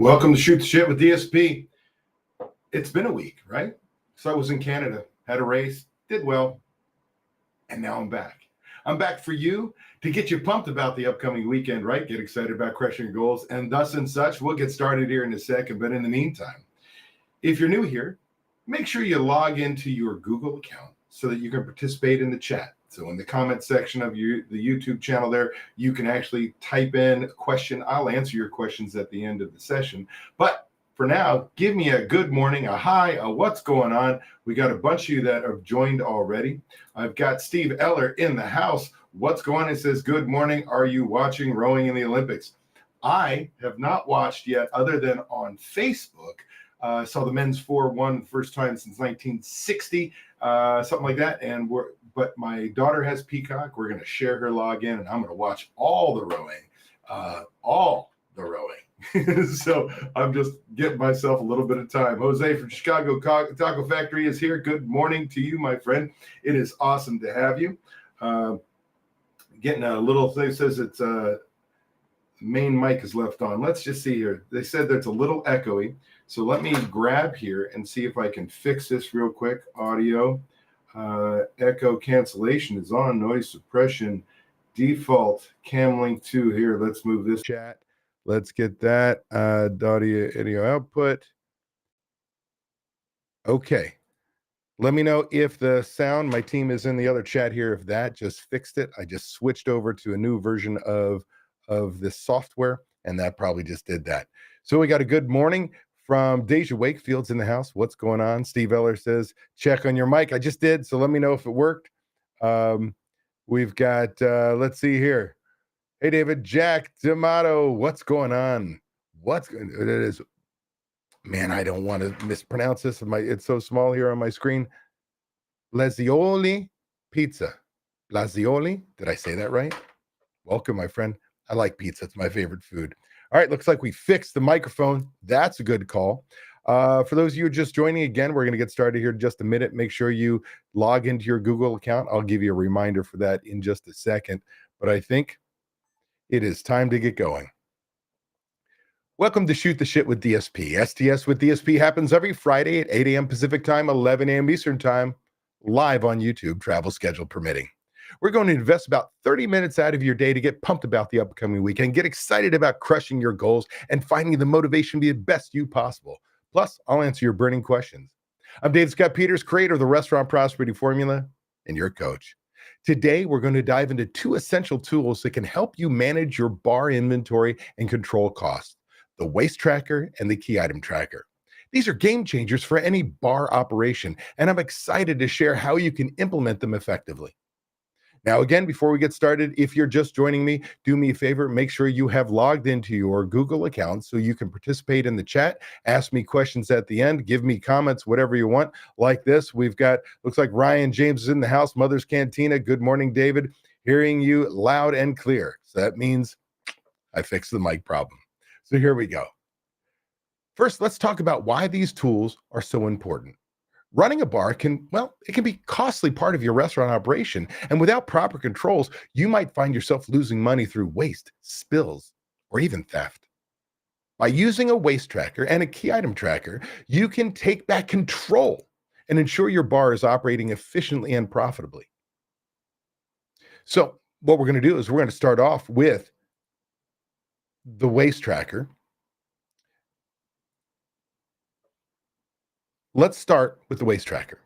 Welcome to Shoot the Shit with DSP. It's been a week, right? So I was in Canada, had a race, did well, and now I'm back. I'm back for you to get you pumped about the upcoming weekend, right? Get excited about crushing your goals and thus and such. We'll get started here in a second, but in the meantime, if you're new here, make sure you log into your Google account so that you can participate in the chat. So in the comment section of the YouTube channel there, you can actually type in a question. I'll answer your questions at the end of the session. But for now, give me a good morning, a hi, a what's going on. We got a bunch of you that have joined already. I've got Steve Eller in the house. What's going on? It says, good morning. Are you watching rowing in the Olympics? I have not watched yet other than on Facebook. Saw the men's 4-1 the first time since 1960, something like that. But my daughter has Peacock. We're going to share her login, and I'm going to watch all the rowing. So I'm just getting myself a little bit of time. Jose from Chicago Taco Factory is here. Good morning to you, my friend. It is awesome to have you. Getting a little thing says it's main mic is left on. Let's just see here. They said there's a little echoey. So let me grab here and see if I can fix this real quick. Audio, echo cancellation is on. Noise suppression, default, cam link 2 here. Let's move this chat. Let's get that audio output. Okay. Let me know if the sound, my team is in the other chat here, if that just fixed it. I just switched over to a new version of this software, and that probably just did that. So we got a good morning from Deja Wakefield's in the house. What's going on? Steve Eller says, check on your mic. I just did, so let me know if it worked. We've got, let's see here. Hey, David, Jack D'Amato, what's going on? It is, man, I don't want to mispronounce this. It's so small here on my screen. Lazioli Pizza. Lazioli, did I say that right? Welcome, my friend. I like pizza. It's my favorite food. All right, looks like we fixed the microphone. That's a good call. For those of you just joining again, we're going to get started here in just a minute. Make sure you log into your Google account. I'll give you a reminder for that in just a second. But I think it is time to get going. Welcome to Shoot the Shit with DSP. STS with DSP happens every Friday at 8 a.m. Pacific time, 11 a.m. Eastern time, live on YouTube, travel schedule permitting. We're going to invest about 30 minutes out of your day to get pumped about the upcoming weekend, get excited about crushing your goals, and finding the motivation to be the best you possible. Plus, I'll answer your burning questions. I'm Dave Scott Peters, creator of the Restaurant Prosperity Formula, and your coach. Today, we're going to dive into 2 essential tools that can help you manage your bar inventory and control costs: the Waste Tracker and the Key Item Tracker. These are game changers for any bar operation, and I'm excited to share how you can implement them effectively. Now, again, before we get started, if you're just joining me, do me a favor, make sure you have logged into your Google account so you can participate in the chat, ask me questions at the end, give me comments, whatever you want, like this. We've got, looks like Ryan James is in the house, Mother's Cantina. Good morning, David. Hearing you loud and clear. So that means I fixed the mic problem. So here we go. First, let's talk about why these tools are so important. Running a bar can be a costly part of your restaurant operation. And without proper controls, you might find yourself losing money through waste, spills, or even theft. By using a waste tracker and a key item tracker, you can take back control and ensure your bar is operating efficiently and profitably. So what we're going to do is we're going to start off with the waste tracker. Let's start with the waste tracker.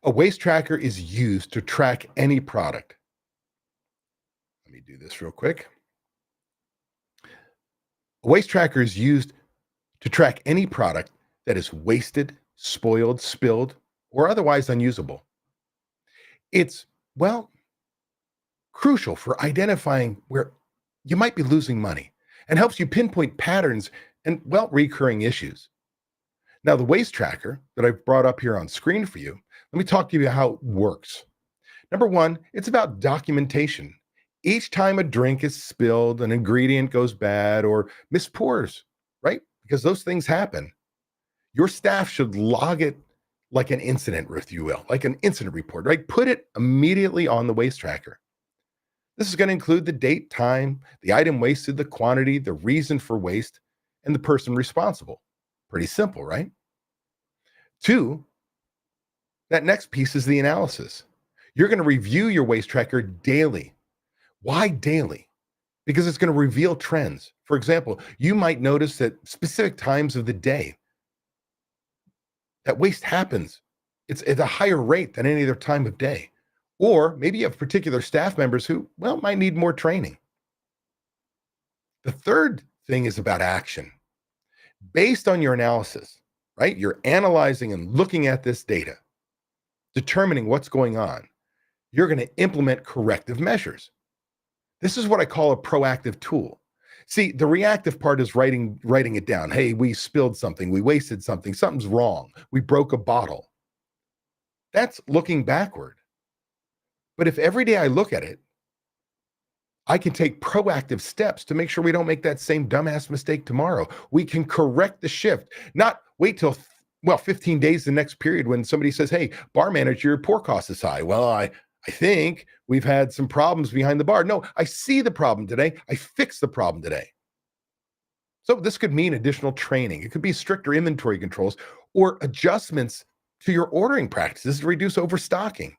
A waste tracker is used to track any product. Let me do this real quick. A waste tracker is used to track any product that is wasted, spoiled, spilled, or otherwise unusable. It's, crucial for identifying where you might be losing money and helps you pinpoint patterns and, recurring issues. Now, the waste tracker that I've brought up here on screen for you, let me talk to you about how it works. Number one, it's about documentation. Each time a drink is spilled, an ingredient goes bad or mispours, right? Because those things happen. Your staff should log it like an incident, if you will, like an incident report, right? Put it immediately on the waste tracker. This is going to include the date, time, the item wasted, the quantity, the reason for waste, and the person responsible. Pretty simple, right? Two, that next piece is the analysis. You're going to review your waste tracker daily. Why daily? Because it's going to reveal trends. For example, you might notice at specific times of the day that waste happens. It's at a higher rate than any other time of day. Or maybe you have particular staff members who, well, might need more training. The third thing is about action. Based on your analysis, right? You're analyzing and looking at this data, determining what's going on. You're going to implement corrective measures. This is what I call a proactive tool. See, the reactive part is writing it down. Hey, we spilled something, we wasted something, something's wrong, we broke a bottle. That's looking backward. But if every day I look at it, I can take proactive steps to make sure we don't make that same dumbass mistake tomorrow. We can correct the shift, not wait till 15 days the next period when somebody says, hey, bar manager, your pour cost is high. Well, I think we've had some problems behind the bar. No, I see the problem today. I fix the problem today. So this could mean additional training. It could be stricter inventory controls or adjustments to your ordering practices to reduce overstocking.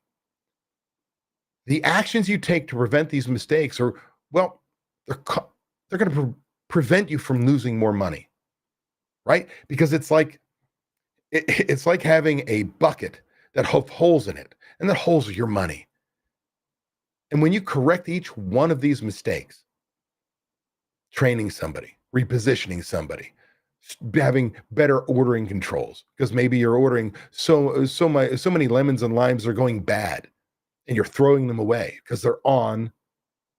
The actions you take to prevent these mistakes are, well, they're going to prevent you from losing more money, right? Because it's like having a bucket that has holes in it, and that holes are your money. And when you correct each one of these mistakes, training somebody, repositioning somebody, having better ordering controls, because maybe you're ordering so many lemons and limes are going bad, and you're throwing them away because they're on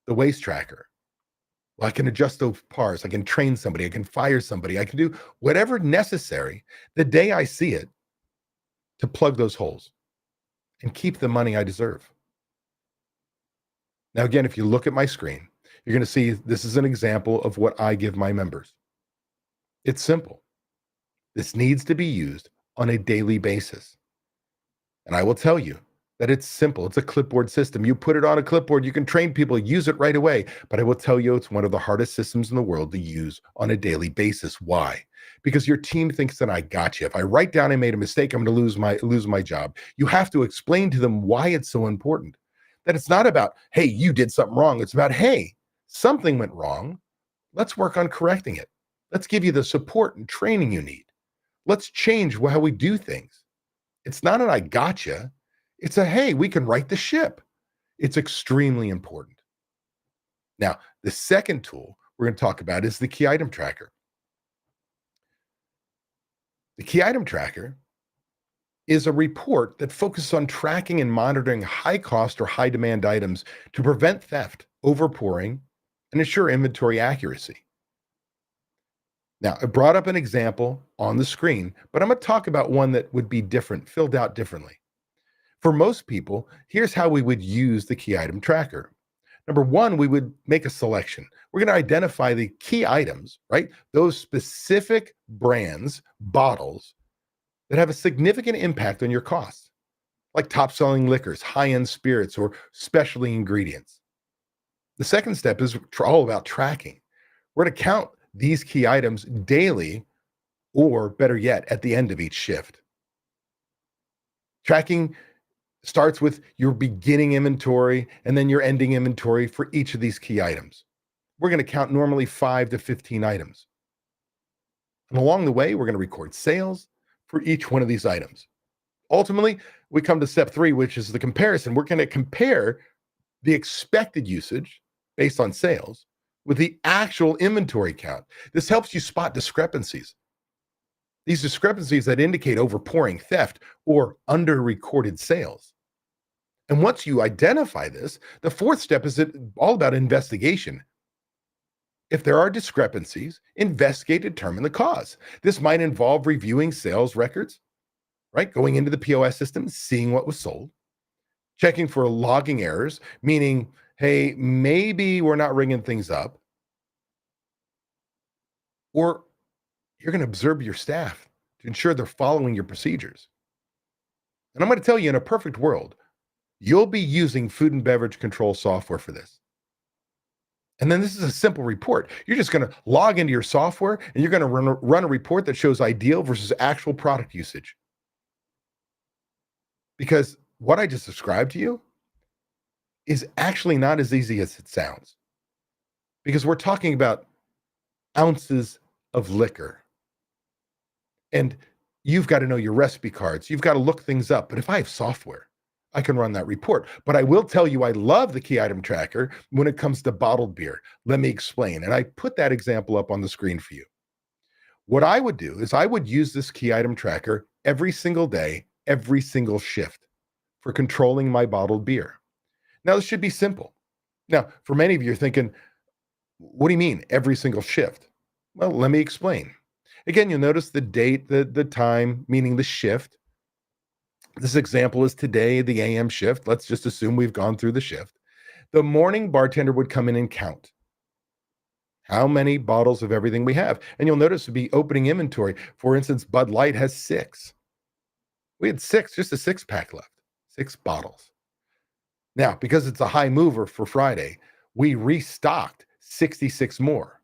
the waste tracker. Well, I can adjust those pars. I can train somebody. I can fire somebody. I can do whatever necessary the day I see it to plug those holes and keep the money I deserve. Now, again, if you look at my screen, you're going to see this is an example of what I give my members. It's simple. This needs to be used on a daily basis. And I will tell you that it's simple. It's a clipboard system. You put it on a clipboard, you can train people, use it right away. But I will tell you, it's one of the hardest systems in the world to use on a daily basis. Why? Because your team thinks that I got you. If I write down I made a mistake, I'm going to lose my job. You have to explain to them why it's so important. That it's not about, hey, you did something wrong. It's about, hey, something went wrong. Let's work on correcting it. Let's give you the support and training you need. Let's change how we do things. It's not an I gotcha. It's a, hey, we can right the ship. It's extremely important. Now, the second tool we're going to talk about is the key item tracker. The key item tracker is a report that focuses on tracking and monitoring high cost or high demand items to prevent theft, overpouring, and ensure inventory accuracy. Now, I brought up an example on the screen, but I'm going to talk about one that would be different, filled out differently. For most people, here's how we would use the key item tracker. Number one, we would make a selection. We're going to identify the key items, right? Those specific brands, bottles that have a significant impact on your costs, like top-selling liquors, high-end spirits, or specialty ingredients. The second step is all about tracking. We're going to count these key items daily, or better yet, at the end of each shift. Tracking starts with your beginning inventory and then your ending inventory for each of these key items. We're going to count normally 5 to 15 items. And along the way, we're going to record sales for each one of these items. Ultimately, we come to step 3, which is the comparison. We're going to compare the expected usage based on sales with the actual inventory count. This helps you spot discrepancies. These discrepancies that indicate overpouring, theft, or under-recorded sales. And once you identify this, the fourth step is all about investigation. If there are discrepancies, investigate, determine the cause. This might involve reviewing sales records, right? Going into the POS system, seeing what was sold, checking for logging errors, meaning, hey, maybe we're not ringing things up. Or you're going to observe your staff to ensure they're following your procedures. And I'm going to tell you, in a perfect world, you'll be using food and beverage control software for this. And then this is a simple report. You're just going to log into your software and you're going to run a report that shows ideal versus actual product usage. Because what I just described to you is actually not as easy as it sounds. Because we're talking about ounces of liquor. And you've got to know your recipe cards. You've got to look things up. But if I have software, I can run that report. But I will tell you, I love the key item tracker when it comes to bottled beer. Let me explain. And I put that example up on the screen for you. What I would do is I would use this key item tracker every single day, every single shift for controlling my bottled beer. Now, this should be simple. Now, for many of you, you're thinking, what do you mean every single shift? Well, let me explain. Again, you'll notice the date, the time, meaning the shift. This example is today, the AM shift. Let's just assume we've gone through the shift. The morning bartender would come in and count how many bottles of everything we have. And you'll notice it'd be opening inventory. For instance, Bud Light has 6. We had 6, just a 6-pack left, 6 bottles. Now, because it's a high mover for Friday, we restocked 66 more.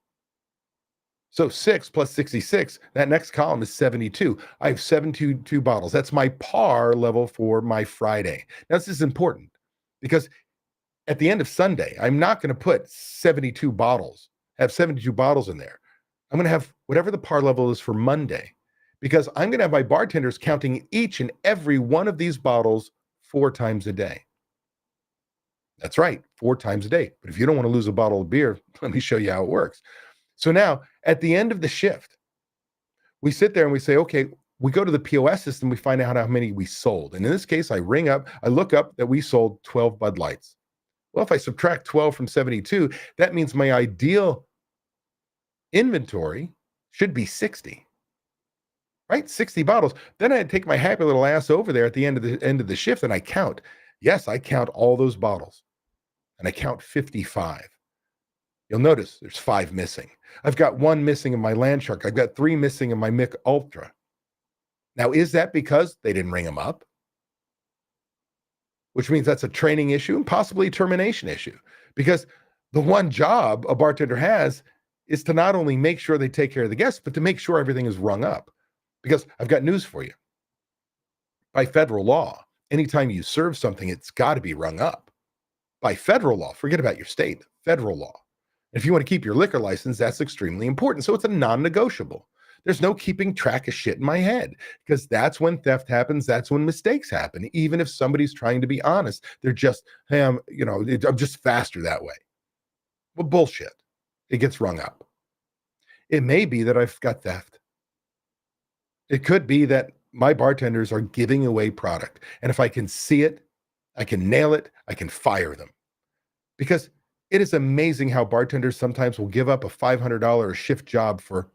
So 6 plus 66, that next column is 72. I have 72 bottles. That's my par level for my Friday. Now, this is important because at the end of Sunday, I'm not going to put 72 bottles, have 72 bottles in there. I'm going to have whatever the par level is for Monday because I'm going to have my bartenders counting each and every one of these bottles 4 times a day. That's right, 4 times a day. But if you don't want to lose a bottle of beer, let me show you how it works. So now, at the end of the shift, we sit there and we say, okay, we go to the POS system, we find out how many we sold. And in this case, I look up that we sold 12 Bud Lights. Well, if I subtract 12 from 72, that means my ideal inventory should be 60. Right? 60 bottles. Then I take my happy little ass over there at the end of the shift and I count. Yes, I count all those bottles. And I count 55. You'll notice there's 5 missing. I've got 1 missing in my Land Shark. I've got 3 missing in my Mich Ultra. Now, is that because they didn't ring them up? Which means that's a training issue and possibly a termination issue. Because the one job a bartender has is to not only make sure they take care of the guests, but to make sure everything is rung up. Because I've got news for you. By federal law, anytime you serve something, it's got to be rung up. By federal law, forget about your state, federal law. If you want to keep your liquor license, that's extremely important. So it's a non-negotiable. There's no keeping track of shit in my head because that's when theft happens. That's when mistakes happen. Even if somebody's trying to be honest, they're just, hey, I'm just faster that way. Well, bullshit. It gets rung up. It may be that I've got theft. It could be that my bartenders are giving away product. And if I can see it, I can nail it, I can fire them. Because it is amazing how bartenders sometimes will give up a $500 shift job for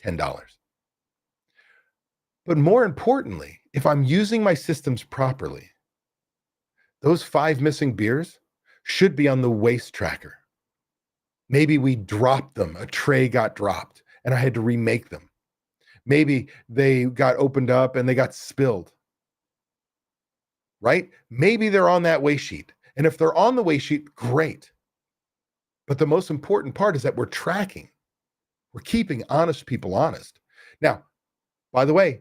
$10. But more importantly, if I'm using my systems properly, those 5 missing beers should be on the waste tracker. Maybe we dropped them, a tray got dropped, and I had to remake them. Maybe they got opened up and they got spilled. Right? Maybe they're on that waste sheet. And if they're on the waste sheet, great. But the most important part is that we're tracking. We're keeping honest people honest. Now, by the way,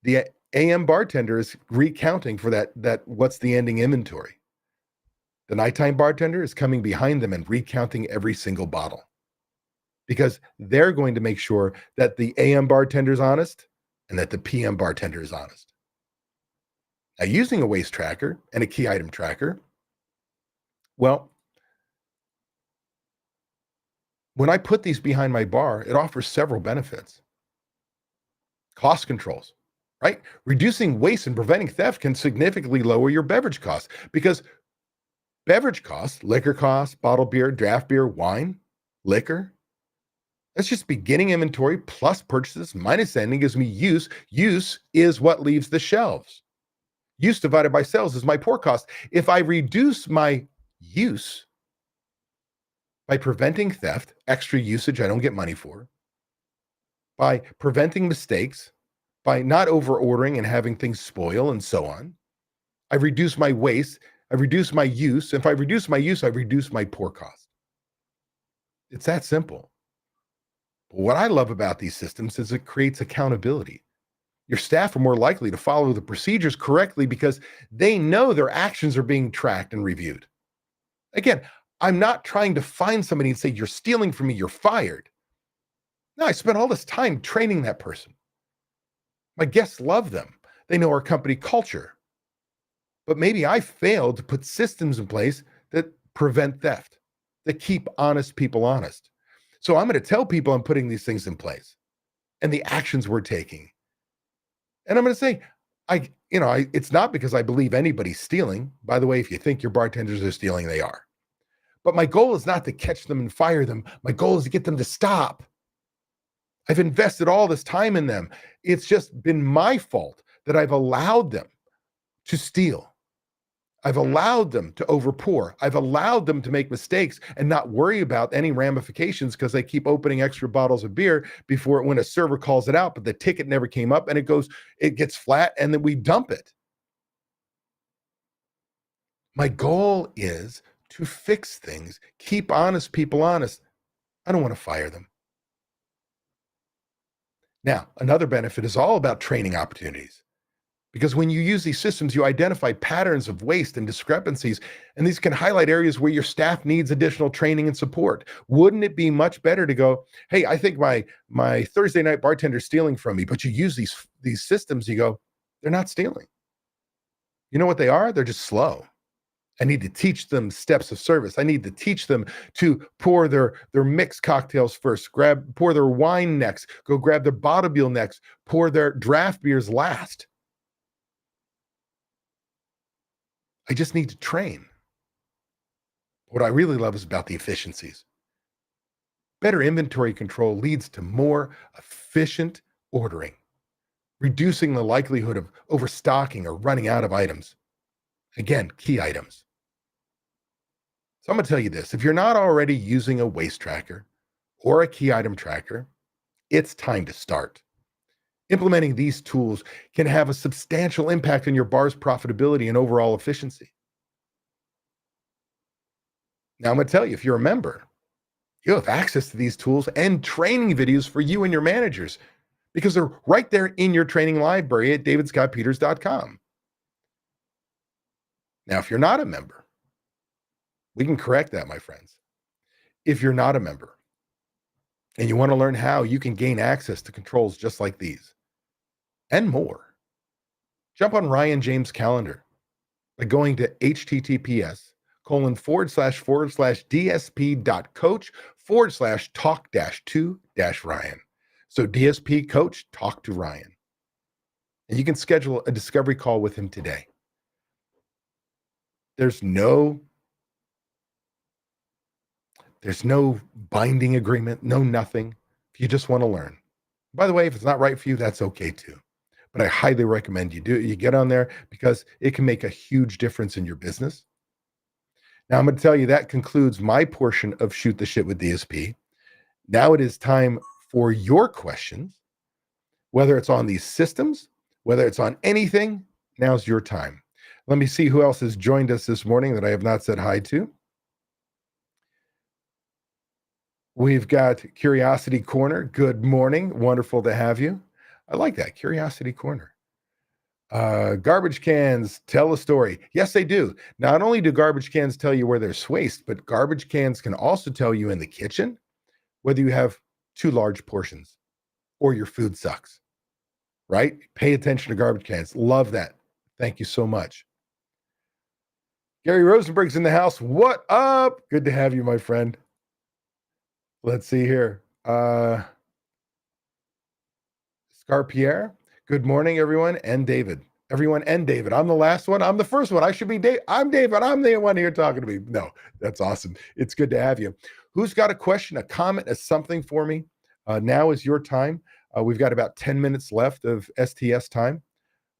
the AM bartender is recounting for that what's the ending inventory. The nighttime bartender is coming behind them and recounting every single bottle because they're going to make sure that the AM bartender is honest and that the PM bartender is honest. Now, using a waste tracker and a key item tracker, well, when I put these behind my bar, it offers several benefits. Cost controls, right? Reducing waste and preventing theft can significantly lower your beverage costs because beverage costs, liquor costs, bottled beer, draft beer, wine, liquor, that's just beginning inventory plus purchases minus ending gives me use. Use is what leaves the shelves. Use divided by sales is my pour cost. If I reduce my use by preventing theft, extra usage I don't get money for, by preventing mistakes, by not over ordering and having things spoil and so on, I reduce my waste, I reduce my use. If I reduce my use, I reduce my pour cost. It's that simple. But what I love about these systems is it creates accountability. Your staff are more likely to follow the procedures correctly because they know their actions are being tracked and reviewed. Again, I'm not trying to find somebody and say, you're stealing from me, you're fired. No, I spent all this time training that person. My guests love them. They know our company culture. But maybe I failed to put systems in place that prevent theft, that keep honest people honest. So I'm going to tell people I'm putting these things in place and the actions we're taking. And I'm going to say, it's not because I believe anybody's stealing. By the way, if you think your bartenders are stealing, they are. But my goal is not to catch them and fire them. My goal is to get them to stop. I've invested all this time in them. It's just been my fault that I've allowed them to steal. I've allowed them to overpour. I've allowed them to make mistakes and not worry about any ramifications because they keep opening extra bottles of beer before when a server calls it out, but the ticket never came up and it gets flat and then we dump it. My goal is to fix things, keep honest people honest. I don't want to fire them. Now, another benefit is all about training opportunities. Because when you use these systems, you identify patterns of waste and discrepancies, and these can highlight areas where your staff needs additional training and support. Wouldn't it be much better to go, hey, I think my Thursday night bartender's stealing from me, but you use these systems, you go, they're not stealing. You know what they are? They're just slow. I need to teach them steps of service. I need to teach them to pour their mixed cocktails first, pour their wine next, go grab their bottle next, pour their draft beers last. I just need to train. What I really love is about the efficiencies. Better inventory control leads to more efficient ordering, reducing the likelihood of overstocking or running out of items. Again, key items. So I'm going to tell you this. If you're not already using a waste tracker or a key item tracker, it's time to start. Implementing these tools can have a substantial impact on your bar's profitability and overall efficiency. Now, I'm going to tell you, if you're a member, you have access to these tools and training videos for you and your managers because they're right there in your training library at davidscottpeters.com. Now, if you're not a member, we can correct that, my friends. If you're not a member and you want to learn how you can gain access to controls just like these and more, jump on Ryan James' calendar by going to https://dsp.coach/talk-to-Ryan. So DSP coach, talk to Ryan. And you can schedule a discovery call with him today. There's no binding agreement, no nothing. If you just want to learn. By the way, if it's not right for you, that's okay too. But I highly recommend you get on there because it can make a huge difference in your business. Now, I'm going to tell you that concludes my portion of Shoot the Shit with DSP. Now it is time for your questions, whether it's on these systems, whether it's on anything. Now's your time. Let me see who else has joined us this morning that I have not said hi to. We've got Curiosity Corner. Good morning. Wonderful to have you. I like that. Curiosity Corner. Garbage cans tell a story. Yes, they do. Not only do garbage cans tell you where there's waste, but garbage cans can also tell you in the kitchen whether you have too large portions or your food sucks, right? Pay attention to garbage cans. Love that. Thank you so much. Gary Rosenberg's in the house. What up? Good to have you, my friend. Let's see here. Scarpierre. Good morning, everyone, and David. Everyone and David. I'm the last one. I'm the first one. I should be Dave. I'm David. I'm the one here talking to me. No, that's awesome. It's good to have you. Who's got a question, a comment, a something for me? Now is your time. We've got about 10 minutes left of STS time.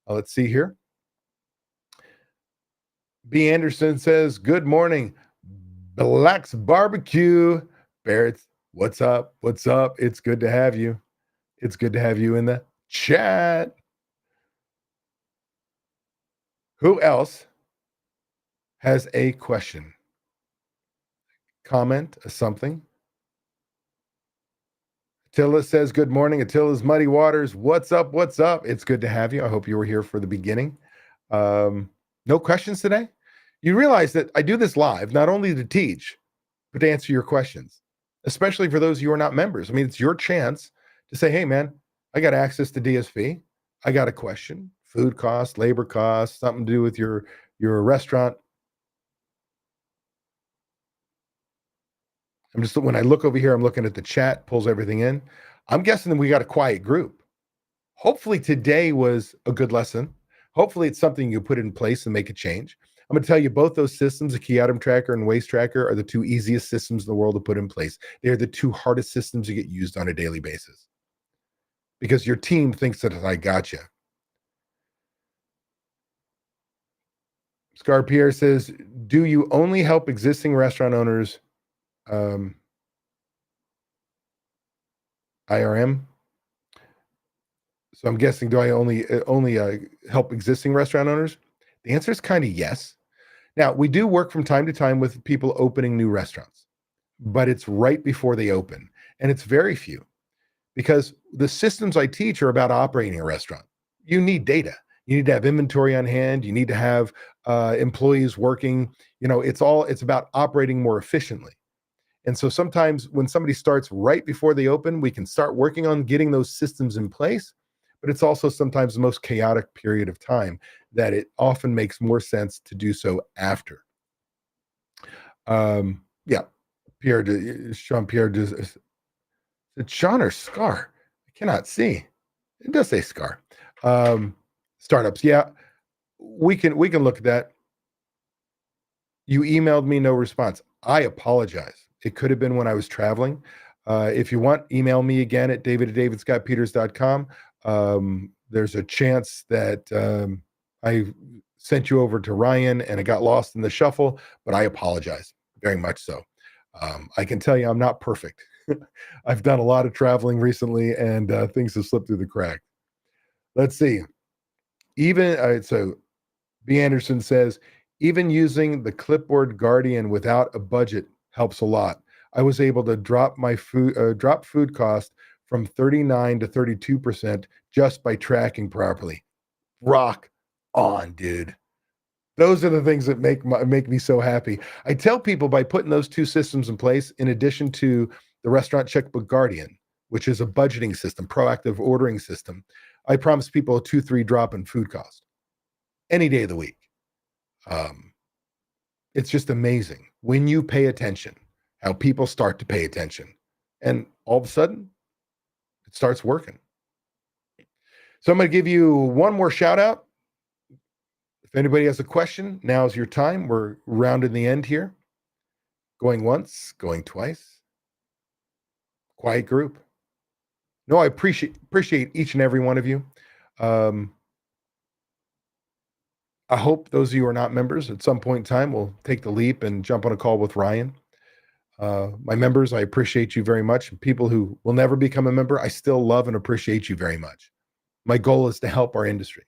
Let's see here. B. Anderson says, good morning. Black's Barbecue. Barrett, what's up? What's up? It's good to have you. It's good to have you in the chat. Who else has a question, comment, something? Attila says, good morning. Attila's Muddy Waters. What's up? What's up? It's good to have you. I hope you were here for the beginning. No questions today? You realize that I do this live, not only to teach, but to answer your questions, especially for those of you who are not members. I mean, it's your chance to say, hey, man, I got access to DSP. I got a question, food costs, labor costs, something to do with your restaurant. When I look over here, I'm looking at the chat, pulls everything in. I'm guessing that we got a quiet group. Hopefully today was a good lesson. Hopefully it's something you put in place and make a change. I'm going to tell you both those systems, the key item tracker and waste tracker, are the two easiest systems in the world to put in place. They're the two hardest systems to get used on a daily basis because your team thinks that I got you. Scar Pierre says, do you only help existing restaurant owners IRM? So I'm guessing, do I only help existing restaurant owners? The answer is kind of yes. Now, we do work from time to time with people opening new restaurants, but it's right before they open. And it's very few because the systems I teach are about operating a restaurant. You need data. You need to have inventory on hand. You need to have employees working. It's about operating more efficiently. And so sometimes when somebody starts right before they open, we can start working on getting those systems in place. But it's also sometimes the most chaotic period of time that it often makes more sense to do so after. Yeah, Sean Pierre does. Is it Sean or Scar? I cannot see. It does say Scar. Startups. Yeah, we can look at that. You emailed me, no response. I apologize. It could have been when I was traveling. If you want, email me again at david@davidscottpeters.com. There's a chance that I sent you over to Ryan and it got lost in the shuffle, but I apologize very much so. I can tell you I'm not perfect. I've done a lot of traveling recently and things have slipped through the crack. Let's see. So B. Anderson says, even using the Clipboard Guardian without a budget helps a lot. I was able to drop food cost from 39 to 32% just by tracking properly. Rock on, dude. Those are the things that make me so happy. I tell people by putting those two systems in place, in addition to the Restaurant Checkbook Guardian, which is a budgeting system, proactive ordering system, I promise people a 2-3 drop in food cost any day of the week. It's just amazing when you pay attention, how people start to pay attention. And all of a sudden, it starts working. So I'm going to give you one more shout out. If anybody has a question, now's your time. We're rounding the end here. Going once, going twice. Quiet group. No, I appreciate each and every one of you. I hope those of you who are not members at some point in time will take the leap and jump on a call with Ryan. My members, I appreciate you very much. People who will never become a member, I still love and appreciate you very much. My goal is to help our industry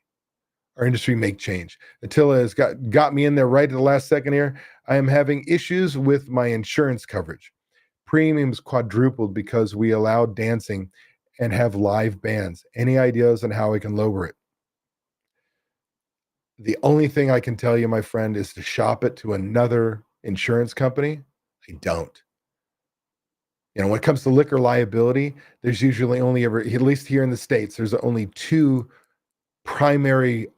make change. Attila has got me in there right at the last second here. I am having issues with my insurance coverage. Premiums quadrupled because we allow dancing and have live bands. Any ideas on how I can lower it? The only thing I can tell you, my friend, is to shop it to another insurance company. I don't. When it comes to liquor liability, there's usually only at least here in the States, there's only two primary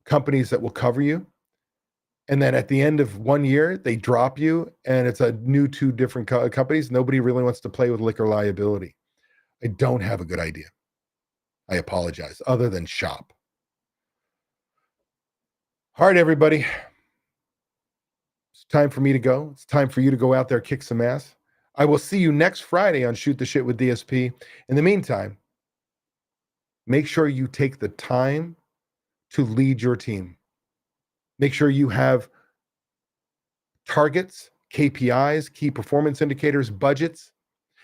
companies that will cover you. And then at the end of 1 year, they drop you and it's a new two different companies. Nobody really wants to play with liquor liability. I don't have a good idea. I apologize, other than shop. All right, everybody. It's time for me to go. It's time for you to go out there, kick some ass. I will see you next Friday on Shoot the Shit with DSP. In the meantime, make sure you take the time to lead your team. Make sure you have targets, KPIs, key performance indicators, budgets,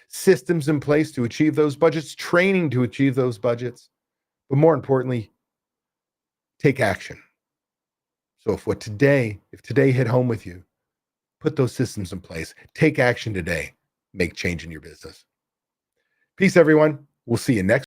systems in place to achieve those budgets, training to achieve those budgets. But more importantly, take action. So if today hit home with you, put those systems in place, take action today, make change in your business. Peace, everyone. We'll see you next